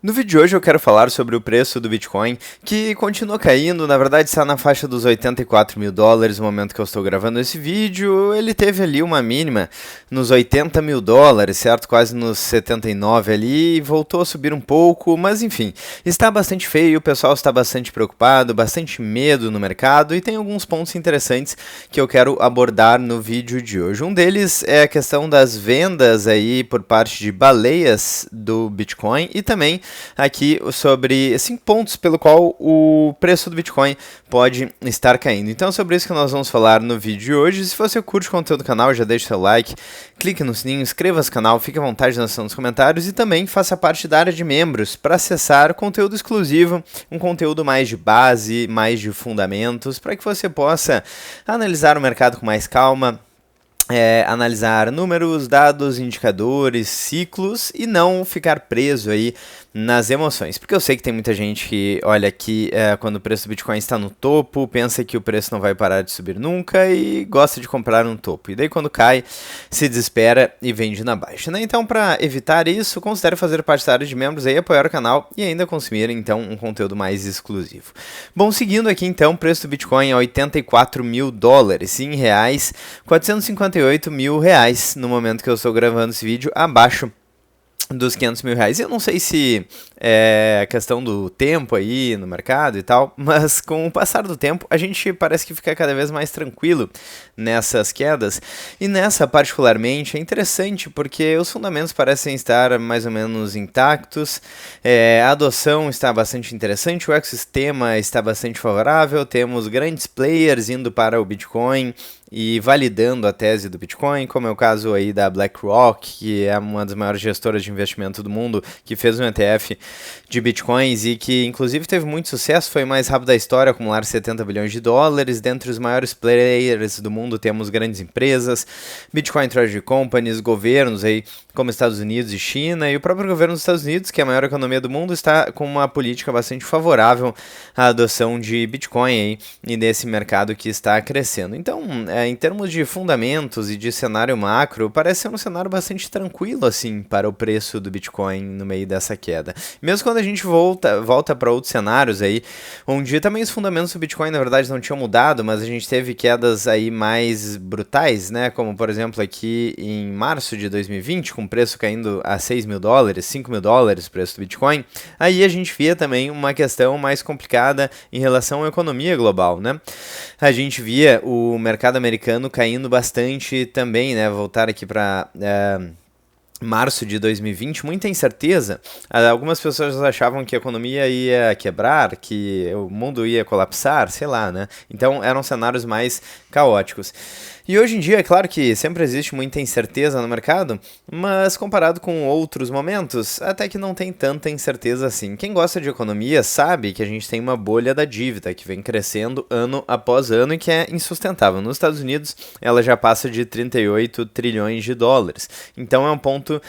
No vídeo de hoje eu quero falar sobre o preço do Bitcoin, que continua caindo, na verdade está na faixa dos 84 mil dólares no momento que eu estou gravando esse vídeo. Ele teve ali uma mínima nos 80 mil dólares, certo? Quase nos 79 ali, e voltou a subir um pouco, mas enfim, está bastante feio, o pessoal está bastante preocupado, bastante medo no mercado e tem alguns pontos interessantes que eu quero abordar no vídeo de hoje. Um deles é a questão das vendas aí por parte de baleias do Bitcoin e também aqui sobre 5 pontos pelo qual o preço do Bitcoin pode estar caindo. Então é sobre isso que nós vamos falar no vídeo de hoje. Se você curte o conteúdo do canal, já deixa seu like, clique no sininho, inscreva-se no canal, fique à vontade na seção dos comentários e também faça parte da área de membros para acessar conteúdo exclusivo, um conteúdo mais de base, mais de fundamentos, para que você possa analisar o mercado com mais calma, analisar números, dados, indicadores, ciclos e não ficar preso aí nas emoções. Porque eu sei que tem muita gente que olha aqui quando o preço do Bitcoin está no topo, pensa que o preço não vai parar de subir nunca e gosta de comprar no topo. E daí quando cai, se desespera e vende na baixa, né? Então, para evitar isso, considere fazer parte da área de membros aí, apoiar o canal e ainda consumir então um conteúdo mais exclusivo. Bom, seguindo aqui então, o preço do Bitcoin é 84 mil dólares, em reais, 458 mil reais no momento que eu estou gravando esse vídeo, abaixo dos 500 mil reais. Eu não sei se é questão do tempo aí no mercado e tal, mas com o passar do tempo a gente parece que fica cada vez mais tranquilo nessas quedas. E nessa particularmente é interessante porque os fundamentos parecem estar mais ou menos intactos, a adoção está bastante interessante, o ecossistema está bastante favorável, temos grandes players indo para o Bitcoin e validando a tese do Bitcoin, como é o caso aí da BlackRock, que é uma das maiores gestoras de investimento do mundo, que fez um ETF de Bitcoins e que inclusive teve muito sucesso, foi o mais rápido da história, acumular 70 bilhões de dólares. Dentre os maiores players do mundo temos grandes empresas, Bitcoin Treasury Companies, governos aí como Estados Unidos e China, e o próprio governo dos Estados Unidos, que é a maior economia do mundo, está com uma política bastante favorável à adoção de Bitcoin aí, e desse mercado que está crescendo. Então, em termos de fundamentos e de cenário macro, parece ser um cenário bastante tranquilo assim para o preço do Bitcoin no meio dessa queda. Mesmo quando a gente volta para outros cenários aí, onde também os fundamentos do Bitcoin na verdade não tinham mudado, mas a gente teve quedas aí mais brutais, né? Como por exemplo aqui em março de 2020, com o preço caindo a 6 mil dólares, 5 mil dólares o preço do Bitcoin, aí a gente via também uma questão mais complicada em relação à economia global, né? A gente via o mercado americano caindo bastante também, né? Voltar aqui para março de 2020, muita incerteza. Algumas pessoas achavam que a economia ia quebrar, que o mundo ia colapsar, sei lá, né? Então eram cenários mais caóticos. E hoje em dia, é claro que sempre existe muita incerteza no mercado, mas comparado com outros momentos, até que não tem tanta incerteza assim. Quem gosta de economia sabe que a gente tem uma bolha da dívida que vem crescendo ano após ano e que é insustentável. Nos Estados Unidos, ela já passa de 38 trilhões de dólares. Então é um ponto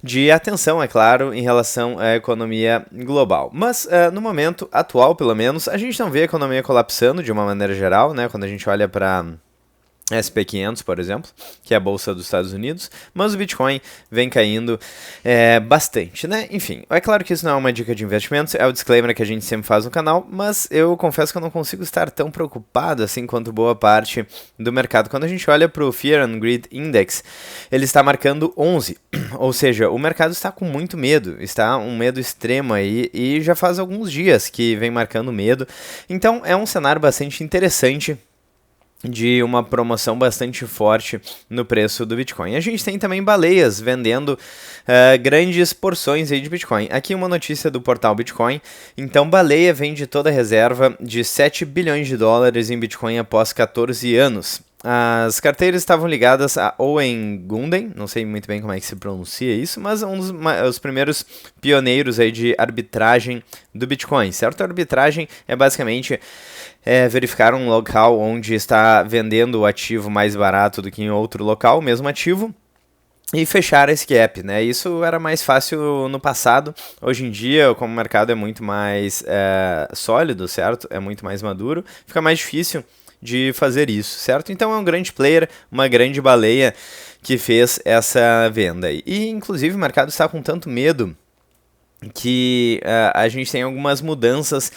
de atenção, é claro, em relação à economia global. Mas no momento atual, pelo menos, a gente não vê a economia colapsando de uma maneira geral, né? Quando a gente olha para SP500, por exemplo, que é a bolsa dos Estados Unidos, mas o Bitcoin vem caindo bastante, né? Enfim, é claro que isso não é uma dica de investimentos, é o disclaimer que a gente sempre faz no canal, mas eu confesso que eu não consigo estar tão preocupado assim quanto boa parte do mercado. Quando a gente olha para o Fear and Greed Index, ele está marcando 11, ou seja, o mercado está com muito medo, está um medo extremo aí e já faz alguns dias que vem marcando medo, então é um cenário bastante interessante de uma promoção bastante forte no preço do Bitcoin. A gente tem também baleias vendendo grandes porções aí de Bitcoin. Aqui uma notícia do portal Bitcoin. Então, baleia vende toda a reserva de 7 bilhões de dólares em Bitcoin após 14 anos. As carteiras estavam ligadas a Owen Gunden, não sei muito bem como é que se pronuncia isso, mas um dos primeiros pioneiros aí de arbitragem do Bitcoin, certo? A arbitragem é basicamente verificar um local onde está vendendo o ativo mais barato do que em outro local, o mesmo ativo, e fechar esse gap, né? Isso era mais fácil no passado. Hoje em dia, como o mercado é muito mais sólido, certo? É muito mais maduro, fica mais difícil de fazer isso, certo? Então é um grande player, uma grande baleia que fez essa venda aí. E inclusive o mercado está com tanto medo que a gente tem algumas mudanças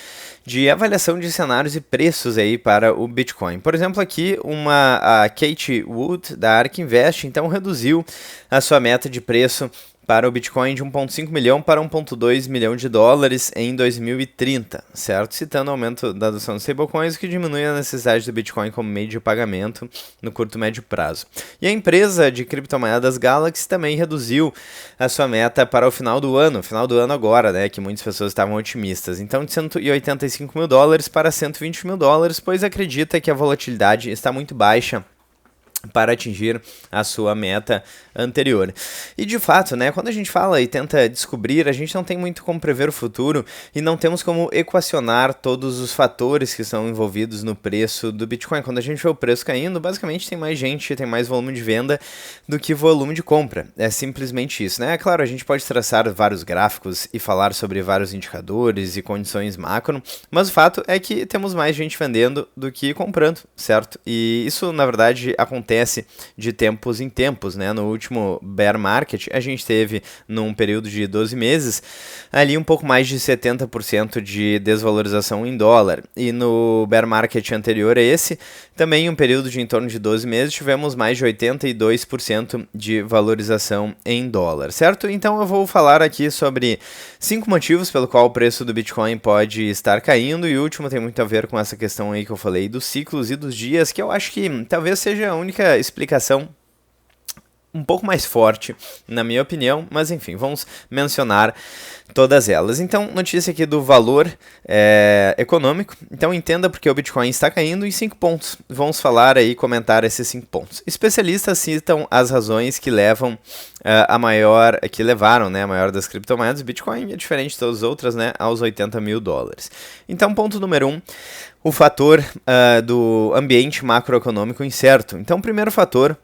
de avaliação de cenários e preços aí para o Bitcoin. Por exemplo, aqui a Kate Wood da ARK Invest então reduziu a sua meta de preço para o Bitcoin de 1,5 milhão para 1,2 milhão de dólares em 2030, certo? Citando o aumento da adoção de stablecoins, que diminui a necessidade do Bitcoin como meio de pagamento no curto e médio prazo. E a empresa de criptomoedas Galaxy também reduziu a sua meta para o final do ano agora, né, que muitas pessoas estavam otimistas. Então, de 185 mil dólares para 120 mil dólares, pois acredita que a volatilidade está muito baixa para atingir a sua meta anterior. E de fato, né, quando a gente fala e tenta descobrir, a gente não tem muito como prever o futuro e não temos como equacionar todos os fatores que são envolvidos no preço do Bitcoin. Quando a gente vê o preço caindo, basicamente tem mais gente, tem mais volume de venda do que volume de compra. É simplesmente isso, né? É claro, a gente pode traçar vários gráficos e falar sobre vários indicadores e condições macro, mas o fato é que temos mais gente vendendo do que comprando, certo? E isso, na verdade, acontece de tempos em tempos, né? No último bear market, a gente teve, num período de 12 meses, ali um pouco mais de 70% de desvalorização em dólar. E no bear market anterior a esse, também um período de em torno de 12 meses, tivemos mais de 82% de valorização em dólar, certo? Então eu vou falar aqui sobre 5 motivos pelo qual o preço do Bitcoin pode estar caindo, e o último tem muito a ver com essa questão aí que eu falei dos ciclos e dos dias, que eu acho que talvez seja a única explicação um pouco mais forte, na minha opinião, mas enfim, vamos mencionar todas elas. Então, notícia aqui do valor econômico. Então, entenda porque o Bitcoin está caindo em 5 pontos. Vamos falar aí, comentar esses 5 pontos. Especialistas citam as razões que levaram, né, a maior das criptomoedas. Bitcoin é diferente de todas as outras, né, aos 80 mil dólares. Então, ponto número 1, o fator do ambiente macroeconômico incerto. Então, o primeiro fator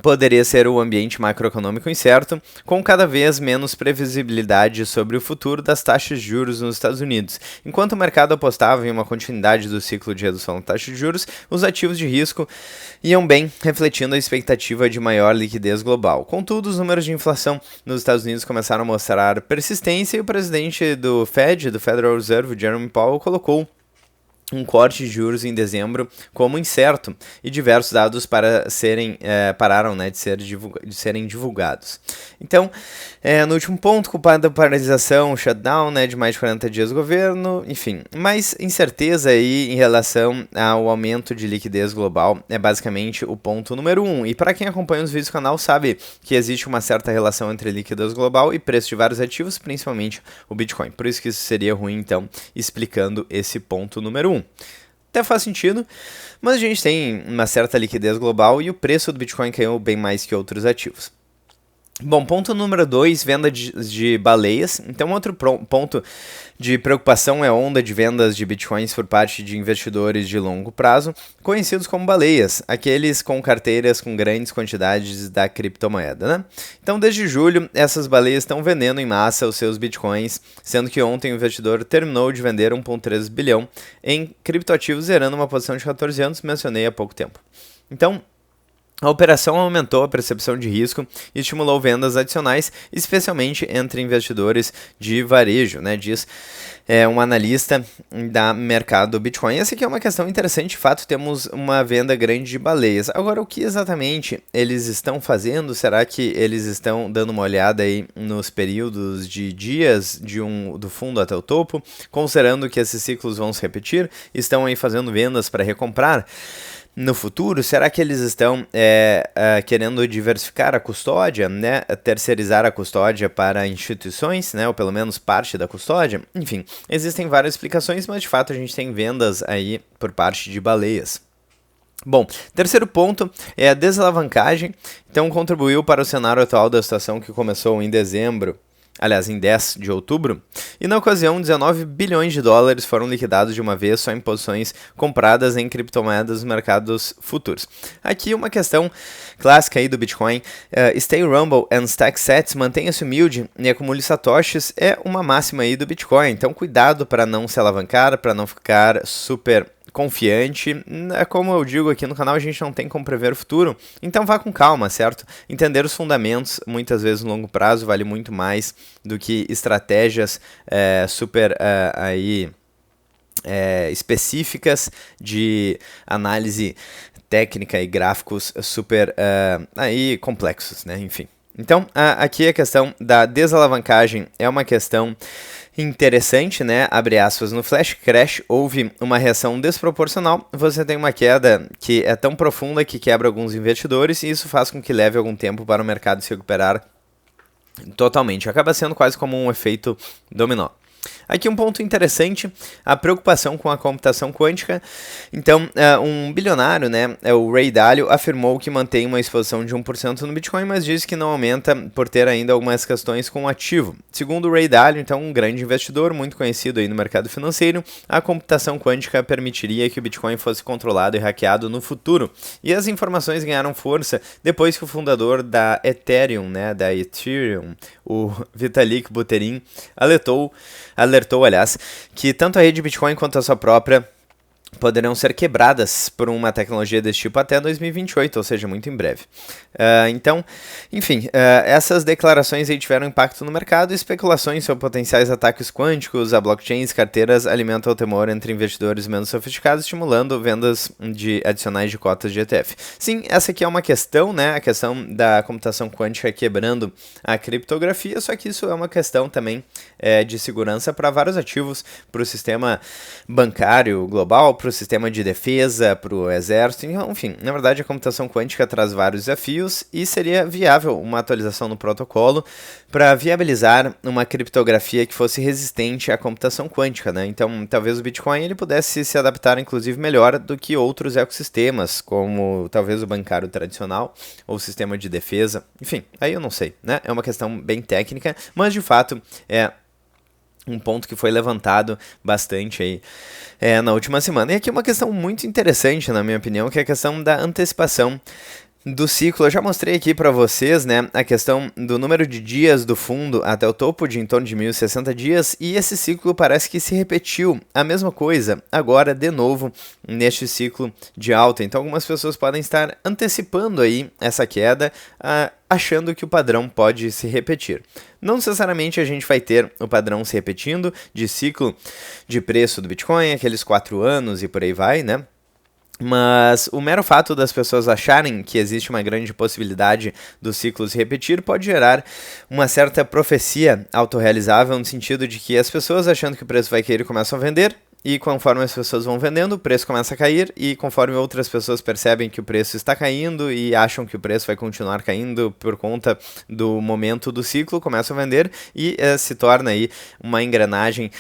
poderia ser o ambiente macroeconômico incerto, com cada vez menos previsibilidade sobre o futuro das taxas de juros nos Estados Unidos. Enquanto o mercado apostava em uma continuidade do ciclo de redução da taxa de juros, os ativos de risco iam bem, refletindo a expectativa de maior liquidez global. Contudo, os números de inflação nos Estados Unidos começaram a mostrar persistência e o presidente do Federal Reserve, Jerome Powell, colocou um corte de juros em dezembro como incerto, e diversos dados pararam, né, de serem divulgados. Então, no último ponto, culpado da paralisação, shutdown, né, de mais de 40 dias do governo, enfim, mais incerteza aí em relação ao aumento de liquidez global é basicamente o ponto número 1. E para quem acompanha os vídeos do canal sabe que existe uma certa relação entre liquidez global e preço de vários ativos, principalmente o Bitcoin. Por isso que isso seria ruim, então, explicando esse ponto número 1. Até faz sentido, mas a gente tem uma certa liquidez global e o preço do Bitcoin caiu bem mais que outros ativos. Bom, ponto número 2, venda de baleias. Então, outro ponto de preocupação é a onda de vendas de bitcoins por parte de investidores de longo prazo, conhecidos como baleias, aqueles com carteiras com grandes quantidades da criptomoeda, né? Então, desde julho, essas baleias estão vendendo em massa os seus bitcoins, sendo que ontem o investidor terminou de vender 1,3 bilhão em criptoativos, zerando uma posição de 14 anos, mencionei há pouco tempo. Então, a operação aumentou a percepção de risco e estimulou vendas adicionais, especialmente entre investidores de varejo, né? Diz um analista da mercado Bitcoin. Essa aqui é uma questão interessante, de fato temos uma venda grande de baleias. Agora, o que exatamente eles estão fazendo? Será que eles estão dando uma olhada aí nos períodos de dias do fundo até o topo, considerando que esses ciclos vão se repetir? Estão aí fazendo vendas para recomprar no futuro? Será que eles estão querendo diversificar a custódia, né? Terceirizar a custódia para instituições, né? Ou pelo menos parte da custódia? Enfim, existem várias explicações, mas de fato a gente tem vendas aí por parte de baleias. Bom, terceiro ponto é a desalavancagem. Então, contribuiu para o cenário atual da situação que começou em dezembro. Aliás, em 10 de outubro, e na ocasião 19 bilhões de dólares foram liquidados de uma vez só em posições compradas em criptomoedas nos mercados futuros. Aqui uma questão clássica aí do Bitcoin, stay humble and stack sats, mantenha-se humilde e acumule satoshis, é uma máxima aí do Bitcoin, então cuidado para não se alavancar, para não ficar super confiante. Como eu digo aqui no canal, a gente não tem como prever o futuro, então vá com calma, certo? Entender os fundamentos, muitas vezes no longo prazo, vale muito mais do que estratégias específicas de análise técnica e gráficos super complexos, né? Enfim. Então, aqui a questão da desalavancagem é uma questão interessante, né? Abre aspas, no flash crash houve uma reação desproporcional, você tem uma queda que é tão profunda que quebra alguns investidores e isso faz com que leve algum tempo para o mercado se recuperar totalmente. Acaba sendo quase como um efeito dominó. Aqui um ponto interessante, a preocupação com a computação quântica. Então, um bilionário, né, o Ray Dalio, afirmou que mantém uma exposição de 1% no Bitcoin, mas disse que não aumenta por ter ainda algumas questões com o ativo. Segundo o Ray Dalio, então um grande investidor, muito conhecido aí no mercado financeiro, a computação quântica permitiria que o Bitcoin fosse controlado e hackeado no futuro. E as informações ganharam força depois que o fundador da Ethereum, o Vitalik Buterin, alertou, aliás, que tanto a rede Bitcoin quanto a sua própria poderão ser quebradas por uma tecnologia desse tipo até 2028, ou seja, muito em breve. Então, enfim, essas declarações aí tiveram impacto no mercado e especulações sobre potenciais ataques quânticos a blockchains, carteiras, alimentam o temor entre investidores menos sofisticados, estimulando vendas adicionais de cotas de ETF. Sim, essa aqui é uma questão, né, a questão da computação quântica quebrando a criptografia, só que isso é uma questão também de segurança para vários ativos, para o sistema bancário global, para o sistema de defesa, para o exército, enfim, na verdade a computação quântica traz vários desafios e seria viável uma atualização no protocolo para viabilizar uma criptografia que fosse resistente à computação quântica, né? Então, talvez o Bitcoin ele pudesse se adaptar inclusive melhor do que outros ecossistemas, como talvez o bancário tradicional ou o sistema de defesa, enfim, aí eu não sei, né? É uma questão bem técnica, mas de fato é um ponto que foi levantado bastante aí na última semana. E aqui uma questão muito interessante, na minha opinião, que é a questão da antecipação do ciclo. Eu já mostrei aqui para vocês, né, a questão do número de dias do fundo até o topo, de em torno de 1.060 dias, e esse ciclo parece que se repetiu. A mesma coisa agora, de novo, neste ciclo de alta. Então, algumas pessoas podem estar antecipando aí essa queda, achando que o padrão pode se repetir. Não necessariamente a gente vai ter o padrão se repetindo de ciclo de preço do Bitcoin, aqueles 4 anos e por aí vai, né? Mas o mero fato das pessoas acharem que existe uma grande possibilidade do ciclo se repetir pode gerar uma certa profecia autorrealizável, no sentido de que as pessoas achando que o preço vai cair começam a vender, e conforme as pessoas vão vendendo, o preço começa a cair, e conforme outras pessoas percebem que o preço está caindo e acham que o preço vai continuar caindo por conta do momento do ciclo, começam a vender e se torna aí uma engrenagem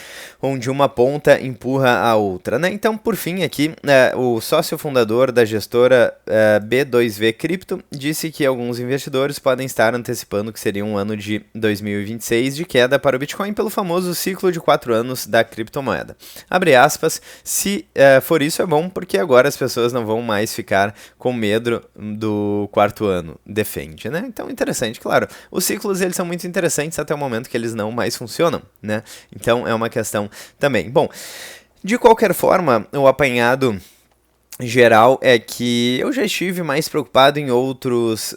onde uma ponta empurra a outra, né? Então, por fim, aqui, o sócio fundador da gestora B2V Crypto disse que alguns investidores podem estar antecipando que seria um ano de 2026 de queda para o Bitcoin pelo famoso ciclo de 4 anos da criptomoeda. Abre aspas, se for isso é bom, porque agora as pessoas não vão mais ficar com medo do 4º ano, defende, né? Então, interessante, claro, os ciclos eles são muito interessantes até o momento que eles não mais funcionam, né? Então, é uma questão também. Bom, de qualquer forma, o apanhado geral é que eu já estive mais preocupado em outros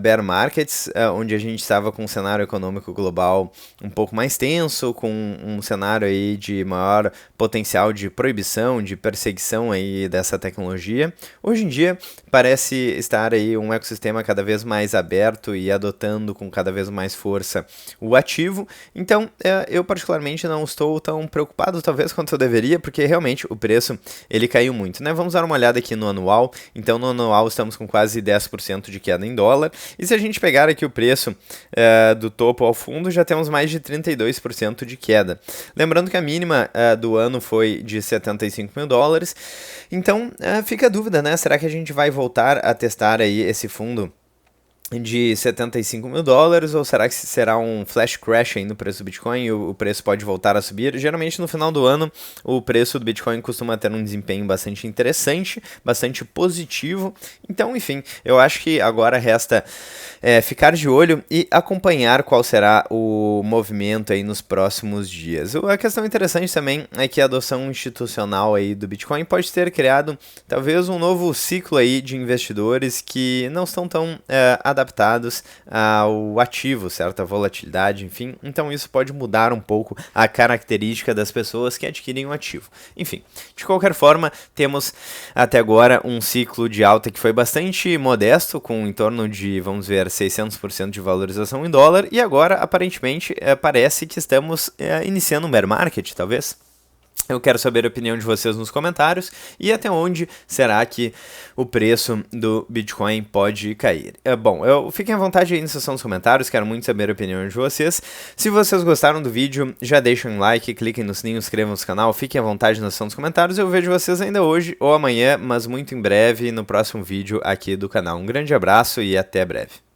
bear markets, onde a gente estava com um cenário econômico global um pouco mais tenso, com um cenário aí de maior potencial de proibição, de perseguição aí dessa tecnologia. Hoje em dia parece estar aí um ecossistema cada vez mais aberto e adotando com cada vez mais força o ativo. Então eu particularmente não estou tão preocupado talvez quanto eu deveria, porque realmente o preço ele caiu muito, né? Vamos dar uma olhada aqui no anual. Então no anual estamos com quase 10% de queda em dólar, e se a gente pegar aqui o preço do topo ao fundo, já temos mais de 32% de queda. Lembrando que a mínima do ano foi de 75 mil dólares, então fica a dúvida, né? Será que a gente vai voltar a testar aí esse fundo de 75 mil dólares, ou será que será um flash crash aí no preço do Bitcoin e o preço pode voltar a subir? Geralmente no final do ano o preço do Bitcoin costuma ter um desempenho bastante interessante, bastante positivo, então enfim, eu acho que agora resta ficar de olho e acompanhar qual será o movimento aí nos próximos dias. A questão interessante também é que a adoção institucional aí do Bitcoin pode ter criado talvez um novo ciclo aí de investidores que não estão tão adaptados ao ativo, certa volatilidade, enfim. Então isso pode mudar um pouco a característica das pessoas que adquirem o ativo. Enfim, de qualquer forma, temos até agora um ciclo de alta que foi bastante modesto, com em torno de, vamos ver, 600% de valorização em dólar, e agora, aparentemente, parece que estamos iniciando um bear market, talvez. Eu quero saber a opinião de vocês nos comentários e até onde será que o preço do Bitcoin pode cair. Bom, fiquem à vontade aí na seção dos comentários, quero muito saber a opinião de vocês. Se vocês gostaram do vídeo, já deixem um like, cliquem no sininho, inscrevam-se no canal, fiquem à vontade na seção dos comentários. Eu vejo vocês ainda hoje ou amanhã, mas muito em breve no próximo vídeo aqui do canal. Um grande abraço e até breve.